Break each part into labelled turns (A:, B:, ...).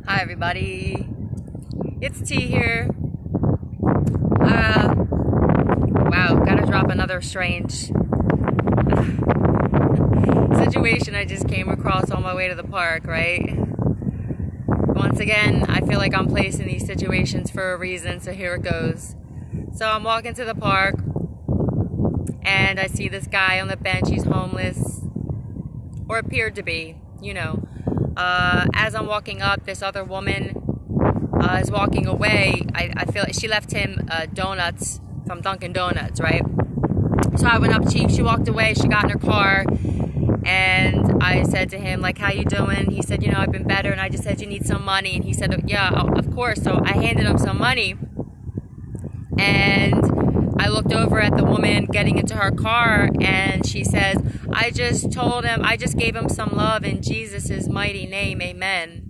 A: Hi everybody, it's T here. Wow, gotta drop another strange situation I just came across on my way to the park, right? Once again, I feel like I'm placed in these situations for a reason, so here it goes. So I'm walking to the park, and I see this guy on the bench. He's homeless, or appeared to be, As I'm walking up, this other woman is walking away. I feel like she left him donuts from Dunkin' Donuts, right? So I went up, she walked away, she got in her car, and I said to him, like, how you doing? He said, I've been better, and I just said, you need some money? And he said, yeah, of course. So I handed him some money, and I looked over at the woman getting into her car, and she says, I just gave him some love in Jesus' mighty name, amen.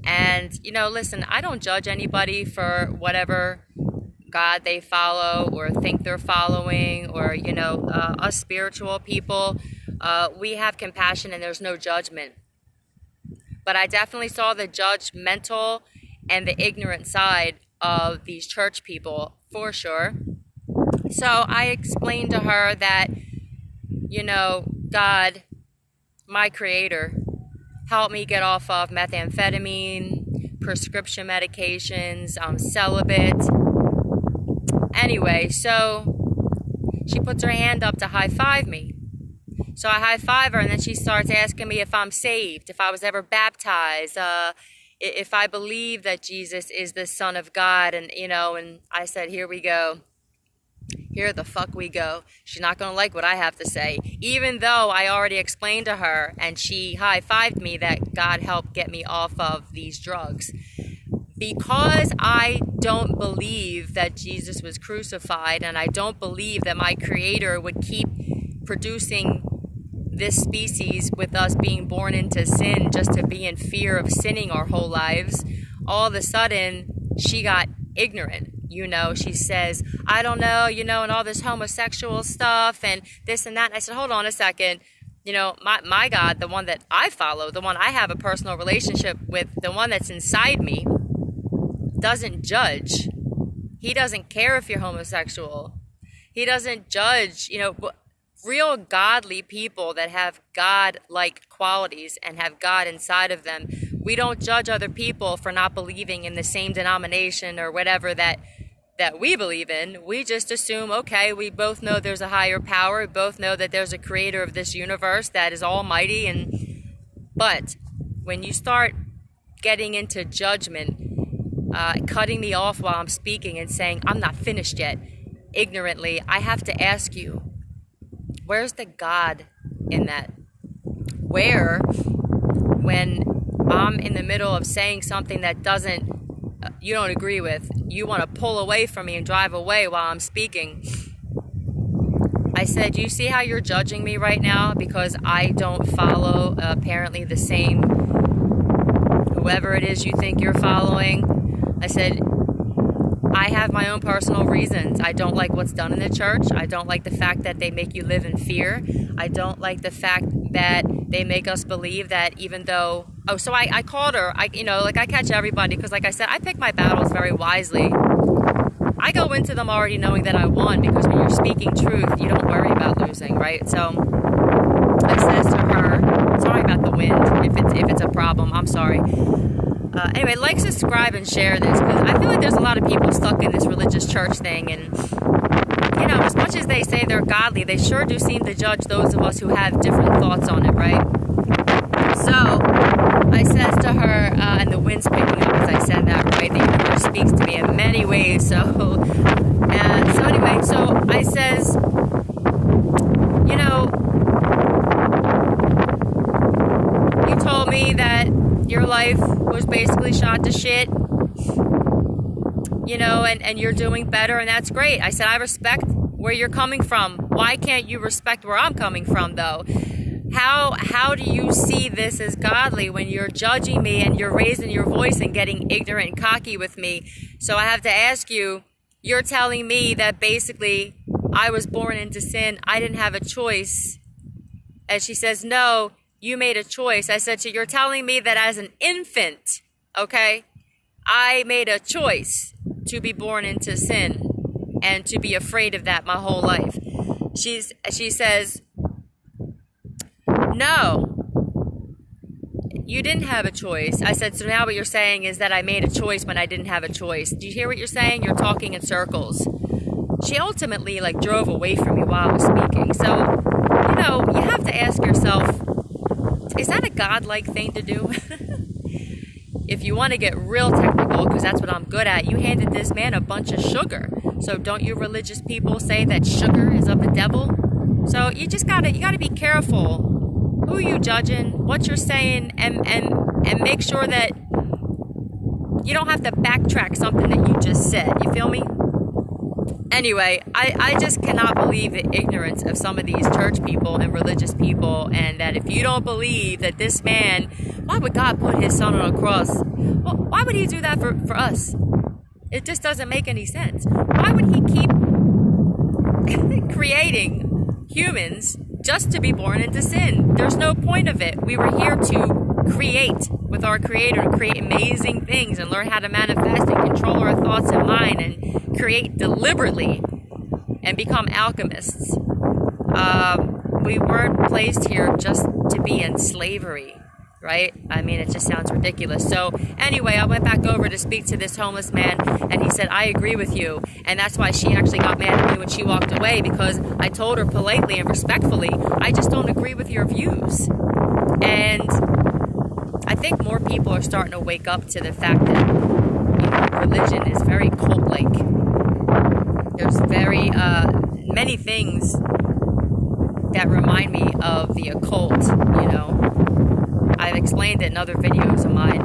A: And, listen, I don't judge anybody for whatever God they follow or think they're following, or, us spiritual people, we have compassion and there's no judgment. But I definitely saw the judgmental and the ignorant side of these church people, for sure. So I explained to her that, God, my creator, helped me get off of methamphetamine, prescription medications, celibate. Anyway, so she puts her hand up to high-five me. So I high-five her, and then she starts asking me if I'm saved, if I was ever baptized, if I believe that Jesus is the Son of God, and I said, here we go. Here the fuck we go. She's not going to like what I have to say, even though I already explained to her, and she high-fived me, that God helped get me off of these drugs. Because I don't believe that Jesus was crucified, and I don't believe that my Creator would keep producing this species with us being born into sin just to be in fear of sinning our whole lives, all of a sudden she got ignorant. She says, I don't know, and all this homosexual stuff and this and that. And I said, hold on a second. My God, the one that I follow, the one I have a personal relationship with, the one that's inside me, doesn't judge. He doesn't care if you're homosexual. He doesn't judge, real godly people that have God-like qualities and have God inside of them. We don't judge other people for not believing in the same denomination or whatever that we believe in. We just assume, okay, we both know there's a higher power. We both know that there's a creator of this universe that is almighty. But when you start getting into judgment, cutting me off while I'm speaking and saying, I'm not finished yet, ignorantly, I have to ask you, where's the God in that? Where, when I'm in the middle of saying something that you don't agree with, you want to pull away from me and drive away while I'm speaking? I said, you see how you're judging me right now because I don't follow apparently the same, whoever it is you think you're following. I said, I have my own personal reasons. I don't like what's done in the church. I don't like the fact that they make you live in fear. I don't like the fact that they make us believe that even though... Oh, so I called her. I catch everybody because, like I said, I pick my battles very wisely. I go into them already knowing that I won, because when you're speaking truth, you don't worry about losing, right? So I says to her, sorry about the wind. If it's a problem, I'm sorry. Anyway, like, subscribe, and share this, because I feel like there's a lot of people stuck in this religious church thing, and, as much as they say they're godly, they sure do seem to judge those of us who have different thoughts on it, right? So, I says to her, and the wind's picking up as I said that, right? The universe speaks to me in many ways, so I says, you told me that your life was basically shot to shit, and you're doing better, and that's great. I said, I respect where you're coming from. Why can't you respect where I'm coming from, though? How do you see this as godly when you're judging me and you're raising your voice and getting ignorant and cocky with me? So I have to ask you, you're telling me that basically I was born into sin, I didn't have a choice. And she says, no, you made a choice. I said, so you're telling me that as an infant, Okay? I made a choice to be born into sin and to be afraid of that my whole life. She says, no, you didn't have a choice. I said, so now what you're saying is that I made a choice when I didn't have a choice. Do you hear what you're saying? You're talking in circles. She ultimately drove away from me while I was speaking. So, you have to ask yourself, is that a godlike thing to do? If you want to get real technical, because that's what I'm good at, you handed this man a bunch of sugar. So don't you religious people say that sugar is of the devil? So you just gotta be careful who you judging, what you're saying, and make sure that you don't have to backtrack something that you just said. You feel me? Anyway, I just cannot believe the ignorance of some of these church people and religious people, and that if you don't believe that this man, why would God put his son on a cross? Well, why would he do that for us? It just doesn't make any sense. Why would he keep creating humans just to be born into sin? There's no point of it. We were here to create with our Creator, and create amazing things and learn how to manifest and control our thoughts and mind and create deliberately and become alchemists. We weren't placed here just to be in slavery, right? I mean, it just sounds ridiculous. So anyway, I went back over to speak to this homeless man, and he said, I agree with you. And that's why she actually got mad at me when she walked away, because I told her politely and respectfully, I just don't agree with your views. And I think more people are starting to wake up to the fact that religion is very cult-like. There's very many things that remind me of the occult, I've explained it in other videos of mine.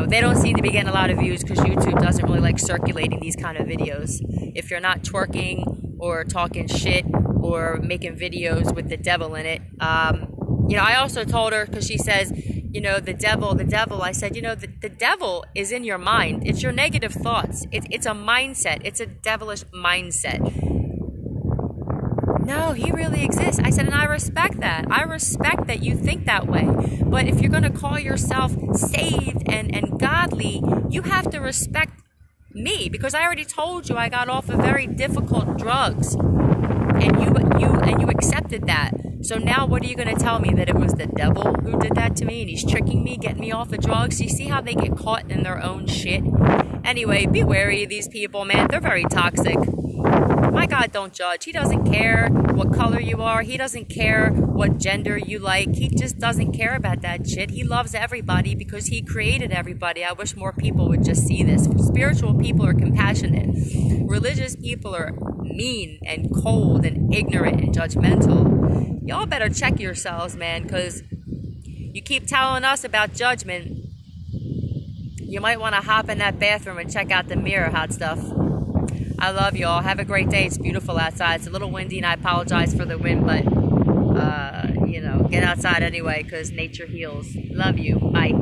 A: They don't seem to be getting a lot of views because YouTube doesn't really like circulating these kind of videos. If you're not twerking or talking shit or making videos with the devil in it. I also told her, because she says, the devil. I said, the devil is in your mind. It's your negative thoughts. It's a mindset. It's a devilish mindset. No, he really exists. I said, and I respect that. I respect that you think that way. But if you're going to call yourself saved and godly, you have to respect me, because I already told you I got off of very difficult drugs, and you accepted that. So now what are you going to tell me, that it was the devil who did that to me and he's tricking me, getting me off of drugs? You see how they get caught in their own shit? Anyway, be wary of these people, man. They're very toxic. My God don't judge. He doesn't care what color you are. He doesn't care what gender you like. He just doesn't care about that shit. He loves everybody because he created everybody. I wish more people would just see this. Spiritual people are compassionate. Religious people are mean and cold and ignorant and judgmental. Y'all better check yourselves, man, because you keep telling us about judgment. You might want to hop in that bathroom and check out the mirror, hot stuff. I love y'all. Have a great day. It's beautiful outside. It's a little windy, and I apologize for the wind, but, get outside anyway, because nature heals. Love you. Bye.